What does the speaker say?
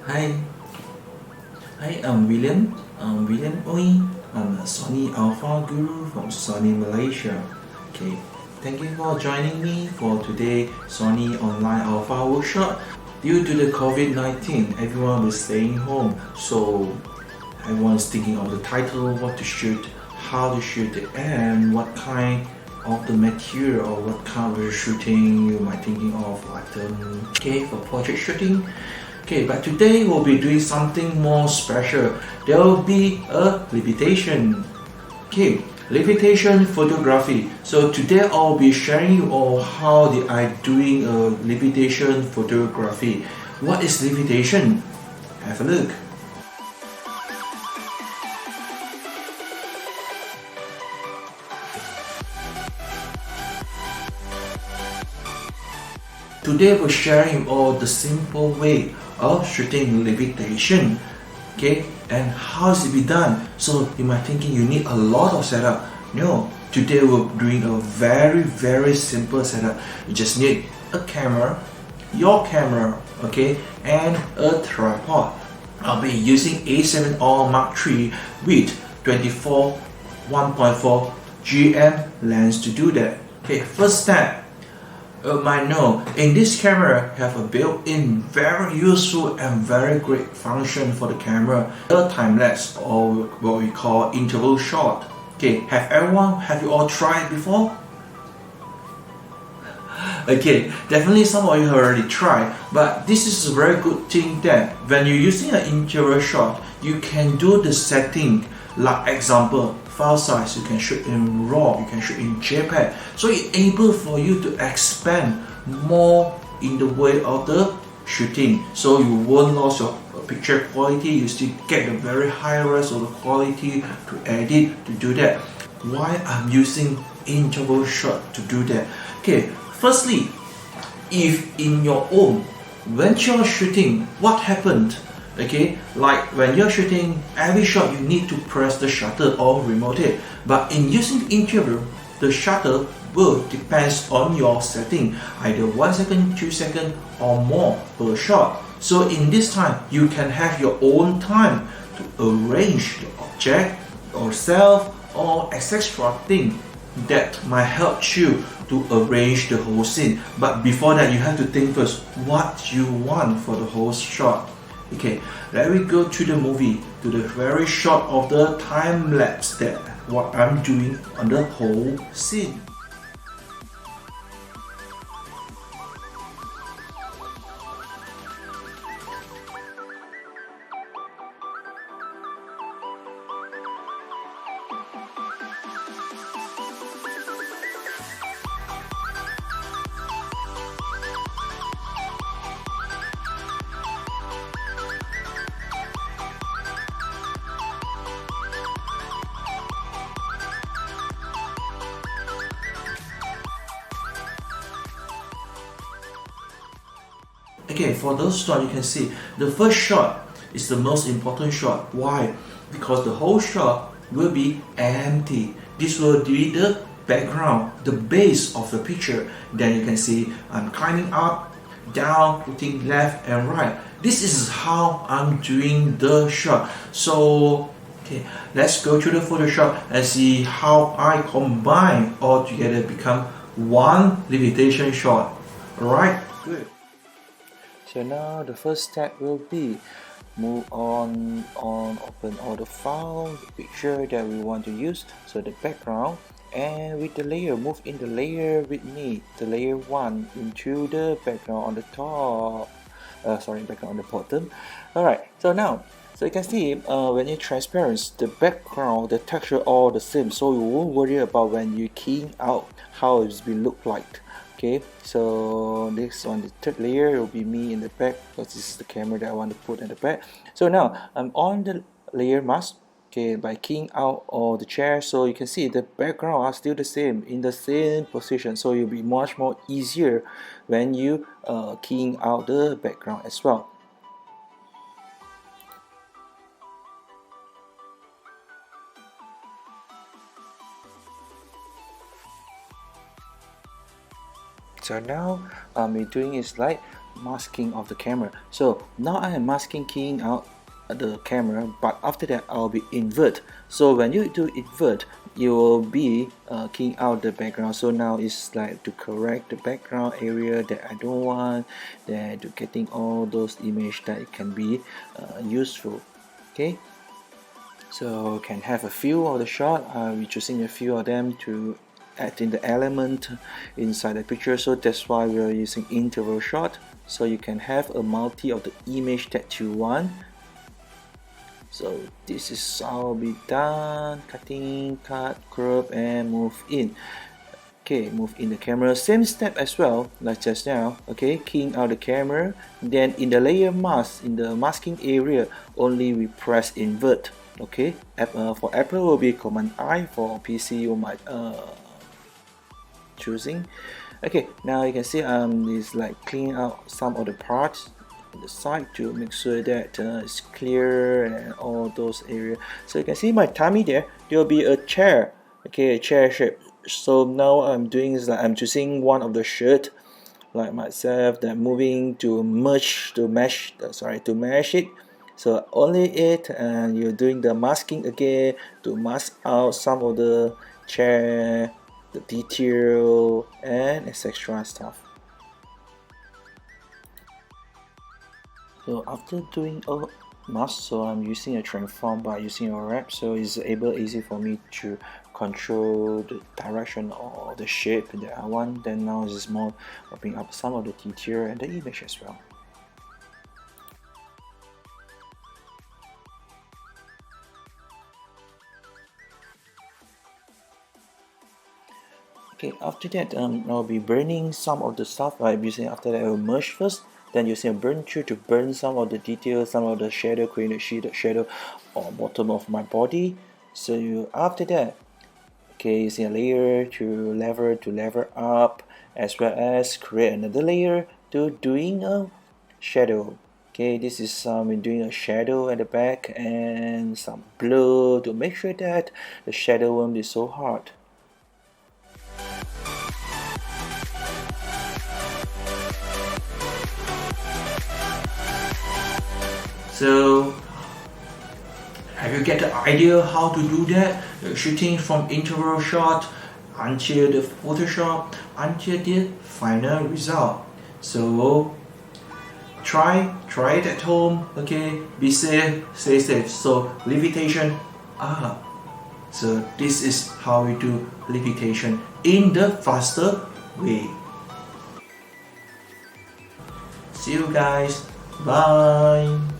Hi, I'm William. I'm William Ooi. I'm a Sony Alpha Guru from Sony Malaysia. Okay, thank you for joining me for today Sony Online Alpha Workshop. Due to the COVID-19, everyone was staying home, so everyone's thinking of the title, what to shoot, how to shoot it, and what kind of the material or what kind of shooting you might thinking of, like okay, for portrait shooting. Okay, but today we'll be doing something more special. There will be a levitation. Okay, levitation photography. So today I'll be sharing you all how I doing a levitation photography. What is levitation? Have a look. Today we're sharing all the simple way of shooting levitation, okay, and how is it be done. So you might thinking you need a lot of setup. No, today we're doing a very simple setup. You just need a camera, your camera, okay, and a tripod. I'll be using A7R Mark III with 24 1.4 GM lens to do that. Okay, first step, might know in this camera have a built-in very useful and very great function for the camera, the time lapse, or what we call interval shot. Okay, have you all tried before? Okay, definitely some of you have already tried, but this is a very good thing that when you're using an interval shot, you can do the setting. Like example, file size, you can shoot in RAW, you can shoot in JPEG, so it's able for you to expand more in the way of the shooting, so you won't lose your picture quality, you still get the very high res of the quality to edit, to do that. Why I'm using interval shot to do that? Okay, firstly, if in your own, when you're shooting, what happened? Okay, like when you're shooting, every shot you need to press the shutter or remote it. But in using interval, the shutter will depends on your setting, either 1 second, 2 seconds, or more per shot. So in this time, you can have your own time to arrange the object or self or etc. thing that might help you to arrange the whole scene. But before that, you have to think first what you want for the whole shot. Okay, let me go to the movie, to the very short of the time lapse that what I'm doing on the whole scene. Okay, for those shots you can see the first shot is the most important shot. Why? Because the whole shot will be empty. This will be the background, the base of the picture. Then you can see I'm climbing up, down, putting left and right. This is how I'm doing the shot. So okay, let's go to the Photoshop and see how I combine all together become one levitation shot. Alright, good. So now the first step will be move on, open all the file, the picture that we want to use, so the background, and with the layer, move in the layer with me, the layer 1 into the background on the top, background on the bottom. Alright, so now, so you can see when it's transparent, the background, the texture all the same, so you won't worry about when you keying out how it's will look like. Okay, so next on the third layer will be me in the back, because this is the camera that I want to put in the back. So now I'm on the layer mask, okay, by keying out all the chairs, so you can see the background are still the same, in the same position, so it'll be much more easier when you keying out the background as well. So now we're doing is like masking of the camera. So now I am masking keying out the camera, but after that I'll be invert. So when you do invert, you will be keying out the background. So now it's like to correct the background area that I don't want, then to getting all those image that it can be useful. Okay, so can have a few of the shot. I'll be choosing a few of them to add in the element inside the picture. So that's why we are using interval shot, so you can have a multi of the image that you want. So this is how be done. Cutting, cut, crop, and move in. Okay, move in the camera, same step as well like just now. Okay, keying out the camera, then in the layer mask, in the masking area, only we press invert. Okay, for Apple will be Command I, for PC you might choosing. Okay, now you can see is like cleaning out some of the parts on the side to make sure that it's clear and all those areas. So you can see my tummy there will be a chair. Okay, a chair shape. So now I'm doing is that I'm choosing one of the shirt like myself, that moving to merge to mesh to mesh it. So only it, and you're doing the masking again to mask out some of the chair, the detail, and etc stuff. So after doing a mask, so I'm using a transform by using a wrap, so it's easy for me to control the direction or the shape that I want. Then now it's more wrapping up some of the detail and the image as well. Okay, after that I'll be burning some of the stuff I'm using. After that I will merge first, then using a burn tool to burn some of the details, some of the shadow, create a shaded shadow on bottom of my body. So after that, okay, using a layer to lever up, as well as create another layer to doing a shadow. Okay, this is doing a shadow at the back and some blur to make sure that the shadow won't be so hard. So have you get the idea how to do that? Shooting from interval shot until the Photoshop, until the final result. So try it at home. Okay, be safe, stay safe. So levitation up. So this is how we do levitation in the faster way. See you guys. Bye.